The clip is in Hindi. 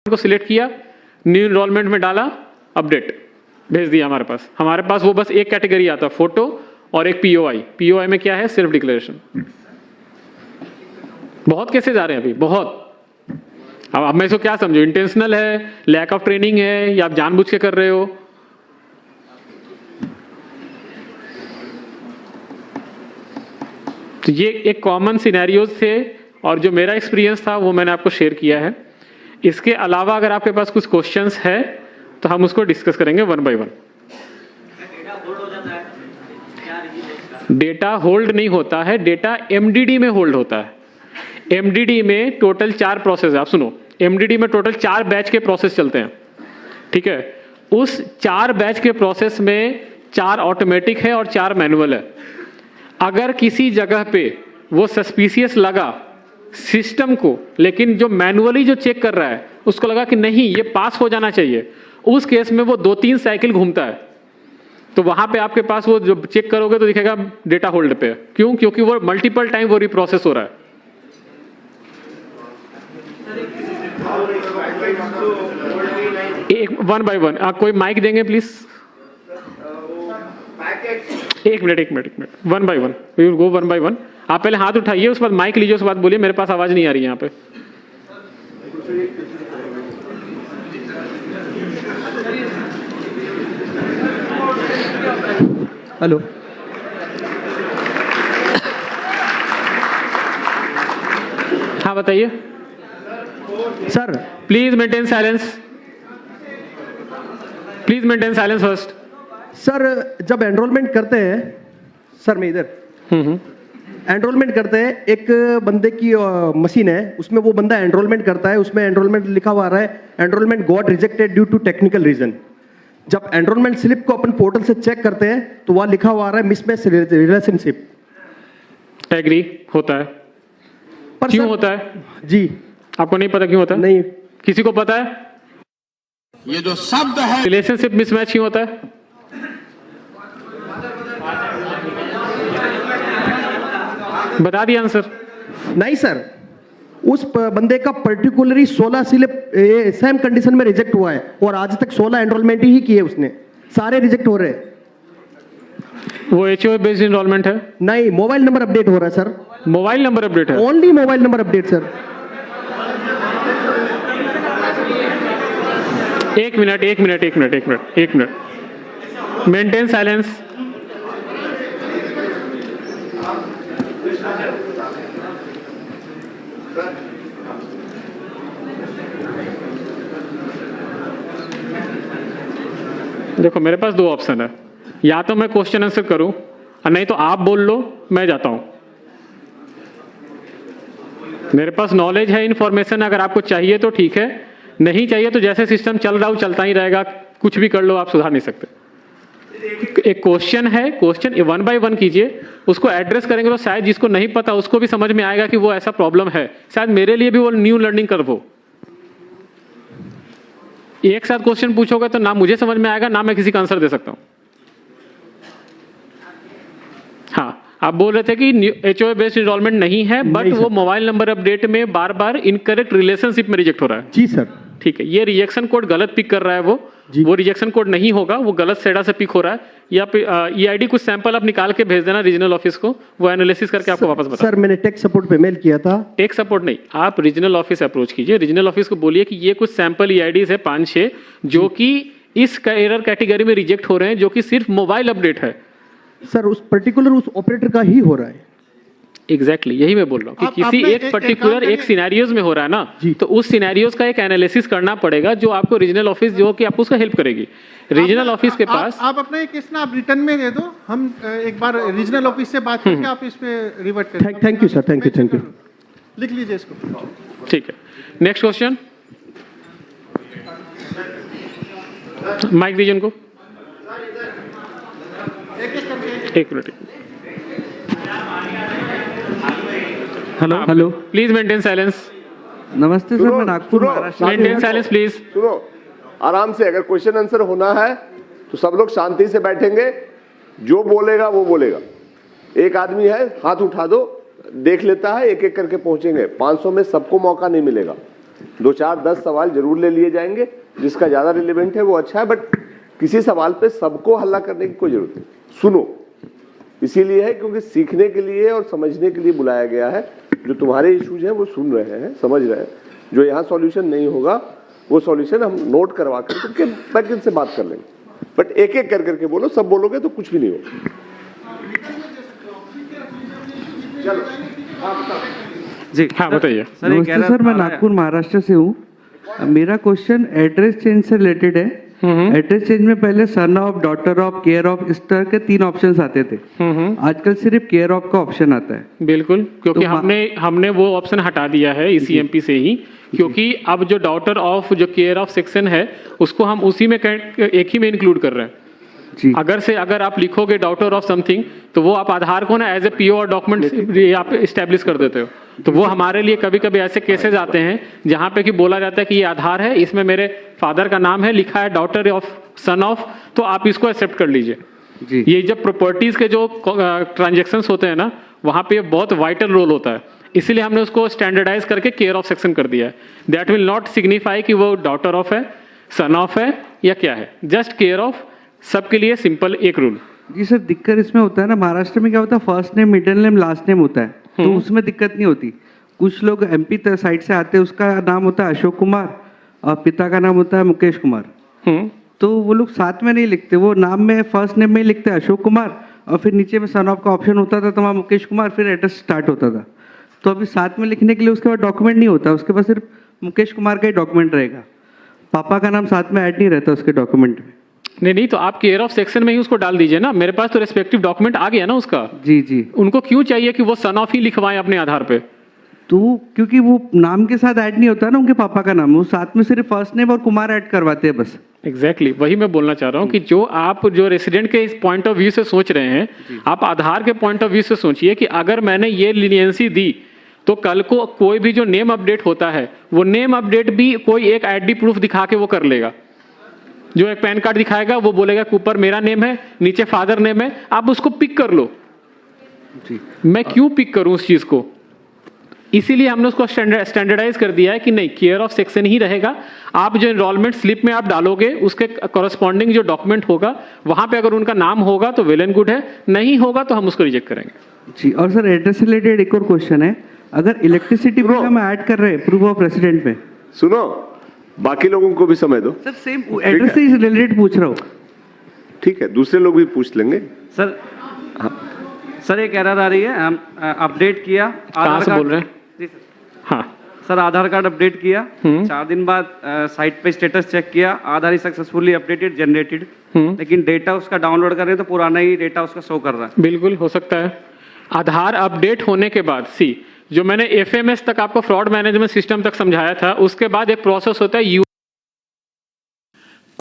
को सिलेक्ट किया, न्यू इनरोलमेंट में डाला, अपडेट भेज दिया हमारे पास वो बस एक कैटेगरी आता, फोटो और एक पीओआई। पीओआई में क्या है, सेल्फ डिक्लेरेशन। बहुत केसेस आ रहे हैं अभी, बहुत। अब मैं इसको क्या समझू, इंटेंशनल है, लैक ऑफ ट्रेनिंग है, या आप जानबूझ के कर रहे हो? तो ये एक कॉमन सिनेरियोज थे और जो मेरा एक्सपीरियंस था वो मैंने आपको शेयर किया है। इसके अलावा अगर आपके पास कुछ क्वेश्चंस है तो हम उसको डिस्कस करेंगे one by one. Data hold नहीं होता है, डेटा एमडीडी में होल्ड होता है। एमडीडी में टोटल 4 प्रोसेस है, आप सुनो। एमडीडी में टोटल 4 बैच के प्रोसेस चलते हैं, ठीक है। उस 4 बैच के प्रोसेस में 4 ऑटोमेटिक है और 4 मैनुअल है। अगर किसी जगह पे वो सस्पिशियस लगा सिस्टम को, लेकिन जो मैनुअली जो चेक कर रहा है उसको लगा कि नहीं ये पास हो जाना चाहिए, उस केस में वो 2-3 साइकिल घूमता है। तो वहां पे आपके पास वो जो चेक करोगे तो दिखेगा डेटा होल्ड पे। क्यों? क्योंकि वो मल्टीपल टाइम वो रिप्रोसेस हो रहा है। एक वन बाय वन। आप कोई माइक देंगे प्लीज? एक minute, one by one, we will go one by one. आप पहले हाथ उठाइए, उसके बाद माइक लीजिए, उसके बाद बोलिए। मेरे पास आवाज नहीं आ रही है यहाँ पे। हेलो हाँ बताइए sir. Please maintain silence, please maintain silence first. Sir जब एनरोलमेंट करते हैं, सर मैं इधर एनरोलमेंट करते हैं, एक बंदे की मशीन है, उसमें वो बंदा एनरोलमेंट करता है, उसमें एनरोलमेंट लिखा हुआ आ रहा है enrolment got rejected due to technical reason. जब एनरोलमेंट स्लिप को अपन पोर्टल से चेक करते हैं तो वहां लिखा हुआ आ रहा है मिसमैच रिलेशनशिप। एग्री होता है। पर क्यों सर, होता है? जी आपको नहीं पता क्यों होता है? नहीं। किसी को पता है? ये जो शब्द है रिलेशनशिप मिसमैच क्यों होता है? बता दिया आंसर। नहीं सर, उस बंदे का पर्टिकुलरली 16 स्लिप सेम कंडीशन में रिजेक्ट हुआ है और आज तक 16 एनरोलमेंट ही किए उसने, सारे रिजेक्ट हो रहे हैं। वो एचओए बेस्ड एनरोलमेंट है? नहीं, मोबाइल नंबर अपडेट हो रहा है सर। मोबाइल नंबर अपडेट है? Only mobile number update sir. एक मिनट मेंटेन साइलेंस। देखो मेरे पास 2 ऑप्शन है, या तो मैं क्वेश्चन आंसर करूं और नहीं तो आप बोल लो, मैं जाता हूं। मेरे पास नॉलेज है, इंफॉर्मेशन अगर आपको चाहिए तो ठीक है, नहीं चाहिए तो जैसे सिस्टम चल रहा हो चलता ही रहेगा, कुछ भी कर लो, आप सुधार नहीं सकते। एक क्वेश्चन है, क्वेश्चन 1 बाय 1 कीजिए, उसको एड्रेस करेंगे तो शायद जिसको नहीं पता उसको भी समझ में आएगा कि वो ऐसा प्रॉब्लम है। शायद मेरे लिए भी वो न्यू लर्निंग कर्व हो। एक साथ क्वेश्चन पूछोगे तो ना मुझे समझ में आएगा ना मैं किसी का आंसर दे सकता हूं। हाँ, आप बोल रहे थे कि एचओए बेस्ड एनरोलमेंट नहीं है, बट वो मोबाइल नंबर अपडेट में बार बार इनकरेक्ट रिलेशनशिप में रिजेक्ट हो रहा है। जी सर। ठीक है, ये रिजेक्शन कोड गलत पिक कर रहा है वो रिजेक्शन कोड नहीं होगा, वो गलत सेडा से पिक हो रहा है। या ईआईडी कुछ सैंपल आप निकाल के भेज देना रीजनल ऑफिस को, वो एनालिसिस करके आपको वापस बता। सर मैंने टेक सपोर्ट पे मेल किया था। टेक सपोर्ट नहीं, आप रीजनल ऑफिस अप्रोच कीजिए, रीजनल ऑफिस को बोलिए कि ये कुछ सैंपल ईआईडीज है 5-6 जो कि इस एरर कैटेगरी में रिजेक्ट हो रहे हैं, जो कि सिर्फ मोबाइल अपडेट है। सर उस पर्टिकुलर उस ऑपरेटर का ही हो रहा है। एग्जैक्टली यही मैं बोल रहा हूँ कि किसी एक पर्टिकुलर एक सिनेरियोज में हो रहा है ना, तो उस सिनेरियोज का एक एनालिसिस करना पड़ेगा जो आपको रीजनल ऑफिस जो कि आपको उसका हेल्प करेगी। रीजनल ऑफिस के पास आप अपना एक केस ना आप रिटर्न में दे दो, हम एक बार रीजनल ऑफिस से बात करके आप इस पे रिवर्ट करें। Thank you sir, thank you. लिख लीजिए इसको। ठीक है, नेक्स्ट क्वेश्चन। माइक दीजिए उनको। एक minute. Hello please maintain silence. नमस्ते सर, मैं Nagpur Maharashtra. Maintain silence please. सुनो आराम से, अगर क्वेश्चन आंसर होना है तो सब लोग शांति से बैठेंगे, जो बोलेगा वो बोलेगा। एक आदमी है, हाथ उठा दो, देख लेता है, एक एक करके पहुंचेंगे। 500 में सबको मौका नहीं मिलेगा। दो चार 10 सवाल जरूर ले लिए जाएंगे, जिसका ज्यादा रिलेवेंट है वो अच्छा है, बट किसी सवाल पे सबको हल्ला करने की कोई जरूरत नहीं। सुनो, इसीलिए है क्योंकि सीखने के लिए और समझने के लिए बुलाया गया है। जो तुम्हारे इश्यूज हैं वो सुन रहे हैं, समझ रहे हैं। जो यहाँ सॉल्यूशन नहीं होगा वो सॉल्यूशन हम नोट करवा करके बैक इनसे बात कर लेंगे, बट एक एक कर करके बोलो, सब बोलोगे तो कुछ भी नहीं होगा। चलो जी हाँ बताइए। सर, ये कह रहा सर मैं था- नागपुर महाराष्ट्र से हूँ। मेरा क्वेश्चन एड्रेस चेंज से रिलेटेड है। एड्रेस चेंज में पहले son of, daughter of, care of, इस तरह के 3 ऑप्शंस आते थे। आजकल सिर्फ केयर ऑफ का ऑप्शन आता है। बिल्कुल, क्योंकि तो हमने वो ऑप्शन हटा दिया है ECMP से ही, क्योंकि अब जो डॉटर ऑफ, जो केयर ऑफ सेक्शन है, उसको हम उसी में एक ही में इंक्लूड कर रहे हैं। जी अगर आप लिखोगे डॉटर ऑफ समथिंग, तो वो आप आधार को ना एज ए PO और डॉक्यूमेंट आप इस्टेब्लिश कर देते हो। तो वो हमारे लिए कभी कभी ऐसे केसेस आते हैं जहाँ पे कि बोला जाता है कि ये आधार है, इसमें मेरे फादर का नाम है, लिखा है डॉटर ऑफ, सन ऑफ, तो आप इसको एक्सेप्ट कर लीजिए। जी ये जब प्रॉपर्टीज के जो ट्रांजेक्शंस होते हैं ना, वहाँ पे बहुत वाइटल रोल होता है, इसीलिए हमने उसको स्टैंडर्डाइज करके केयर ऑफ सेक्शन कर दिया है। दैट विल नॉट सिग्निफाई कि वो डॉटर ऑफ है, सन ऑफ है या क्या है, जस्ट केयर ऑफ, सबके लिए सिंपल एक रूल। जी सर, दिक्कत इसमें होता है ना, महाराष्ट्र में क्या होता है, first name, middle name, last name होता है, तो उसमें दिक्कत नहीं होती। कुछ लोग MP साइड से आते हैं, उसका नाम होता है अशोक कुमार और पिता का नाम होता है मुकेश कुमार। तो वो लोग साथ में नहीं लिखते, वो नाम में फर्स्ट नेम में ही लिखते हैं अशोक कुमार, और फिर नीचे में सन ऑफ का ऑप्शन होता था, तो वहाँ मुकेश कुमार, फिर एड्रेस स्टार्ट होता था। तो अभी साथ में लिखने के लिए उसके पास डॉक्यूमेंट नहीं होता, उसके पास सिर्फ मुकेश कुमार का ही डॉक्यूमेंट रहेगा, पापा का नाम साथ में ऐड नहीं रहता उसके डॉक्यूमेंट में। नहीं, तो आप केयर ऑफ सेक्शन में ही उसको डाल दीजिए ना, मेरे पास तो रेस्पेक्टिव डॉक्यूमेंट आ गया ना उसका। जी जी। उनको क्यों चाहिए कि वो सन ऑफ ही लिखवाएं अपने आधार पे? तो क्योंकि वो नाम के साथ ऐड नहीं होता ना उनके पापा का नाम, वो साथ में सिर्फ फर्स्ट नेम और कुमार ऐड करवाते हैं बस। एग्जैक्टली वही मैं बोलना चाह रहा हूँ कि जो रेसिडेंट के इस पॉइंट ऑफ व्यू से सोच रहे हैं, आप आधार के पॉइंट ऑफ व्यू से सोचिए कि अगर मैंने ये लीनियंसी दी, तो कल को कोई भी जो नेम अपडेट होता है, वो नेम अपडेट भी कोई एक ID प्रूफ दिखा के वो कर लेगा। जो एक पैन कार्ड दिखाएगा, वो बोलेगा कि ऊपर मेरा नेम है, नीचे फादर नेम है, आप उसको पिक कर लो। जी। मैं क्यों पिक करूं उस चीज को? इसीलिए हमने उसको स्टैंडर्डाइज कर दिया है कि नहीं, केयर ऑफ सेक्शन ही रहेगा। आप जो एनरोलमेंट स्लिप में आप डालोगे, उसके कॉरेस्पॉन्डिंग जो डॉक्यूमेंट होगा, वहां पे अगर उनका नाम होगा तो वेल एंड गुड है, नहीं होगा तो हम उसको रिजेक्ट करेंगे। जी। और सर एड्रेस से रिलेटेड एक और क्वेश्चन है, अगर इलेक्ट्रिसिटी बिल हम ऐड कर रहे हैं प्रूफ ऑफ रेसिडेंट में। सुनो, बाकी लोगों को भी समय दो। सर सेम एड्रेस से रिलेटेड पूछ रहा हूँ। ठीक है, दूसरे लोग भी पूछ लेंगे। सर सर, एक एरर आ रही है, हम अपडेट किया कहाँ से बोल रहे हैं? जी सर। हाँ, सर, आधार कार्ड अपडेट किया, 4 दिन बाद साइट पे स्टेटस चेक किया, आधार ही सक्सेसफुली अपडेटेड जनरेटेड, लेकिन डेटा उसका डाउनलोड कर रहे हैं तो पुराना ही डेटा उसका शो कर रहा है। बिल्कुल हो सकता है। आधार अपडेट होने के बाद जो मैंने FMS तक आपको फ्रॉड मैनेजमेंट सिस्टम तक समझाया था, उसके बाद एक प्रोसेस होता है